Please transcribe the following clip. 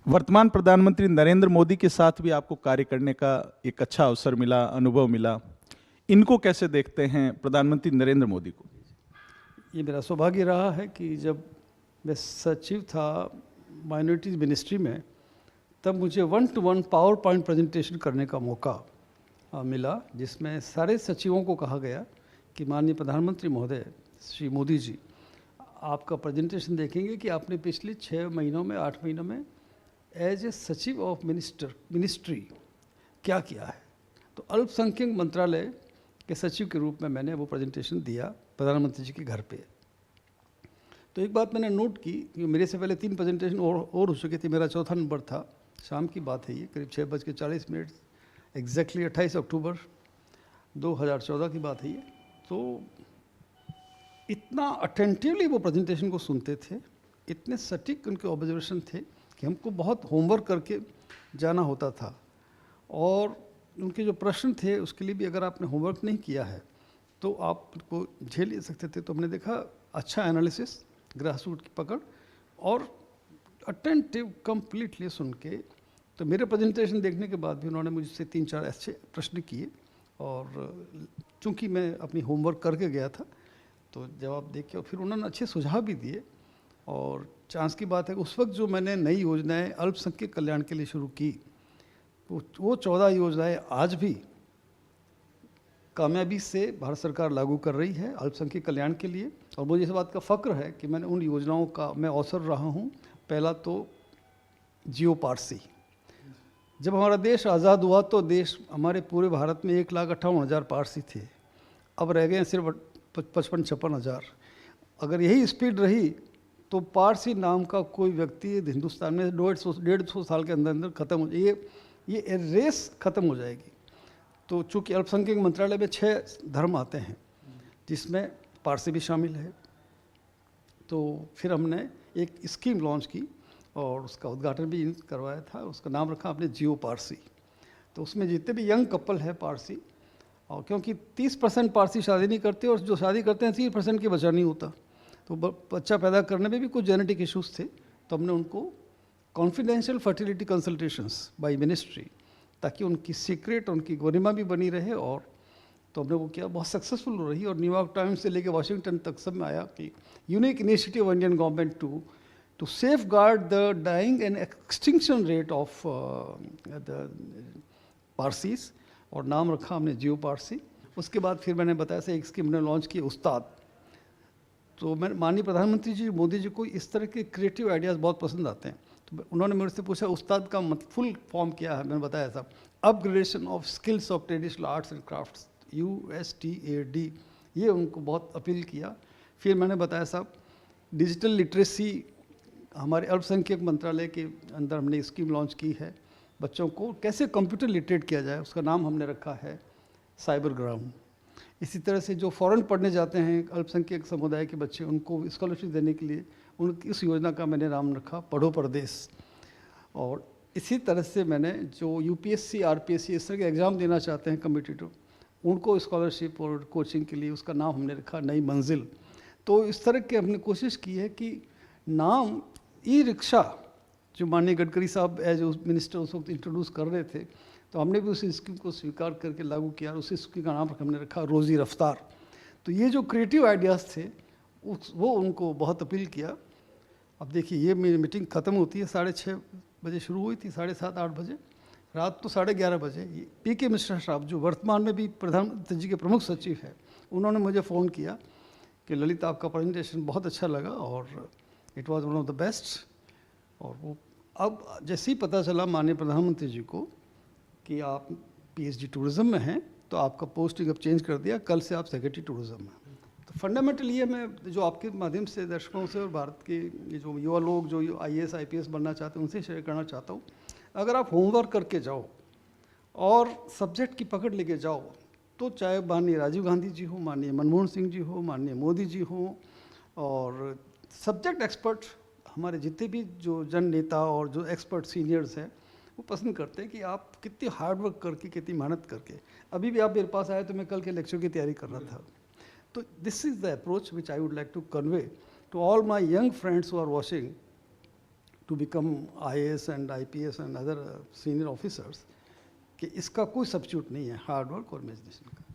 वर्तमान प्रधानमंत्री नरेंद्र मोदी के साथ भी आपको कार्य करने का एक अच्छा अवसर मिला, अनुभव मिला। इनको कैसे देखते हैं प्रधानमंत्री नरेंद्र मोदी को? ये मेरा सौभाग्य रहा है कि जब मैं सचिव था माइनॉरिटीज़ मिनिस्ट्री में, तब मुझे 1-to-1 पावर पॉइंट प्रेजेंटेशन करने का मौका मिला, जिसमें सारे सचिवों को कहा गया कि माननीय प्रधानमंत्री महोदय श्री मोदी जी, आपका प्रेजेंटेशन देखेंगे कि आपने पिछले 6 महीनों में 8 महीनों में एज ए सचिव ऑफ मिनिस्ट्री क्या किया है। तो अल्पसंख्यक मंत्रालय के सचिव के रूप में मैंने वो प्रेजेंटेशन दिया प्रधानमंत्री जी के घर पे। तो एक बात मैंने नोट की कि मेरे से पहले 3 प्रेजेंटेशन और हो चुके थे, मेरा चौथा नंबर था। शाम की बात है, ये करीब 6:40 एग्जैक्टली 28 अक्टूबर 2014 की बात है ये। तो इतना अटेंटिवली वो प्रेजेंटेशन को सुनते थे, इतने सटीक उनके ऑब्जर्वेशन थे कि हमको बहुत होमवर्क करके जाना होता था। और उनके जो प्रश्न थे उसके लिए भी अगर आपने होमवर्क नहीं किया है तो आप उनको झेल नहीं सकते थे। तो हमने देखा अच्छा एनालिसिस, ग्रास रूट की पकड़ और अटेंटिव कंप्लीटली सुन के। तो मेरे प्रेजेंटेशन देखने के बाद भी उन्होंने मुझसे 3-4 अच्छे प्रश्न किए, और चूंकि मैं अपनी होमवर्क करके गया था तो जवाब देख के, और फिर उन्होंने अच्छे सुझाव भी दिए। और चांस की बात है कि उस वक्त जो मैंने नई योजनाएं अल्पसंख्यक कल्याण के लिए शुरू की, वो 14 योजनाएं आज भी कामयाबी से भारत सरकार लागू कर रही है अल्पसंख्यक कल्याण के लिए। और मुझे इस बात का फ़ख्र है कि मैंने उन योजनाओं का मैं अवसर रहा हूँ। पहला तो जियो पारसी, जब हमारा देश आज़ाद हुआ तो देश हमारे पूरे भारत में 1,58,000 पारसी थे, अब रह गए हैं सिर्फ 55-56 हज़ार। अगर यही स्पीड रही तो पारसी नाम का कोई व्यक्ति हिंदुस्तान में 150 साल के अंदर अंदर ख़त्म हो जाए, ये रेस ख़त्म हो जाएगी। तो चूँकि अल्पसंख्यक मंत्रालय में 6 धर्म आते हैं जिसमें पारसी भी शामिल है, तो फिर हमने एक स्कीम लॉन्च की और उसका उद्घाटन भी करवाया था। उसका नाम रखा आपने जियो पारसी। तो उसमें जितने भी यंग कपल है पारसी, और क्योंकि 30% पारसी शादी नहीं करते और जो शादी करते हैं 30% के बच्चा नहीं होता, तो बच्चा पैदा करने में भी कुछ जेनेटिक इश्यूज थे। तो हमने उनको confidential fertility consultations by ministry, ताकि उनकी सीक्रेट, उनकी गरिमा भी बनी रहे। और तो हमने वो किया, बहुत सक्सेसफुल हो रही। और न्यूयॉर्क टाइम्स से लेकर वाशिंगटन तक सब में आया कि unique initiative of Indian government to safeguard the dying and extinction rate of the Parsis, और नाम रखा हमने जियो पारसी। उसके बाद फिर मैंने बताया से एक स्कीम हमने लॉन्च की उस्ताद। तो मैं माननीय प्रधानमंत्री जी मोदी जी को इस तरह के क्रिएटिव आइडियाज़ बहुत पसंद आते हैं। तो उन्होंने मेरे से पूछा उस्ताद का फुल फॉर्म क्या है। मैंने बताया था upgradation of skills of traditional arts and crafts, USTAD। ये उनको बहुत अपील किया। फिर मैंने बताया साहब डिजिटल लिटरेसी, हमारे अल्पसंख्यक मंत्रालय के अंदर हमने स्कीम लॉन्च की है। बच्चों को कैसे कंप्यूटर लिटरेट किया जाए, उसका नाम हमने रखा है साइबर ग्राउंड। इसी तरह से जो फॉरेन पढ़ने जाते हैं अल्पसंख्यक समुदाय के बच्चे, उनको स्कॉलरशिप देने के लिए इस योजना का मैंने नाम रखा पढ़ो परदेश। और इसी तरह से मैंने जो UPSC RPSC इस तरह के एग्ज़ाम देना चाहते हैं कम्पिटिटिव, उनको स्कॉलरशिप और कोचिंग के लिए उसका नाम हमने रखा नई मंजिल। तो इस तरह के हमने कोशिश की है कि नाम ई-रिक्शा, जो माननीय गडकरी साहब एज मिनिस्टर उस वक्त इंट्रोड्यूस कर रहे थे, तो हमने भी उस स्कीम को स्वीकार करके लागू किया। उसी स्कीम का नाम हमने रखा रोज़ी रफ्तार। तो ये जो क्रिएटिव आइडियाज़ थे वो उनको बहुत अपील किया। अब देखिए, ये मेरी मीटिंग ख़त्म होती है 6:30 बजे, शुरू हुई थी 7:30-8 बजे, रात तो 11:30 बजे। ये PK मिश्रा साहब जो वर्तमान में भी प्रधानमंत्री जी के प्रमुख सचिव है, उन्होंने मुझे फ़ोन किया कि ललित आपका प्रेजेंटेशन बहुत अच्छा लगा और it was one of the best. और वो अब जैसे ही पता चला माननीय प्रधानमंत्री जी को कि आप PhD टूरिज़्म में हैं, तो आपका पोस्टिंग अब चेंज कर दिया, कल से आप सेक्रेटरी टूरिज़्म हैं। तो फंडामेंटली ये मैं जो आपके माध्यम से दर्शकों से और भारत के ये जो युवा लोग जो IAS IPS बनना चाहते हैं उनसे शेयर करना चाहता हूँ, अगर आप होमवर्क करके जाओ और सब्जेक्ट की पकड़ लेके जाओ, तो चाहे माननीय राजीव गांधी जी हो, माननीय मनमोहन सिंह जी हो, माननीय मोदी जी हो, और सब्जेक्ट एक्सपर्ट हमारे जितने भी जो जन नेता और जो एक्सपर्ट सीनियर्स हैं, वो पसंद करते हैं कि आप कितनी हार्ड वर्क करके, कितनी मेहनत करके। अभी भी आप मेरे पास आए तो मैं कल के लेक्चर की तैयारी कर रहा था। तो this is the approach which I would like to convey to all my young friends who are watching, to become IAS and IPS and other senior officers कि इसका कोई सब्स्टिट्यूट नहीं है हार्ड वर्क और इमेजिनेशन का।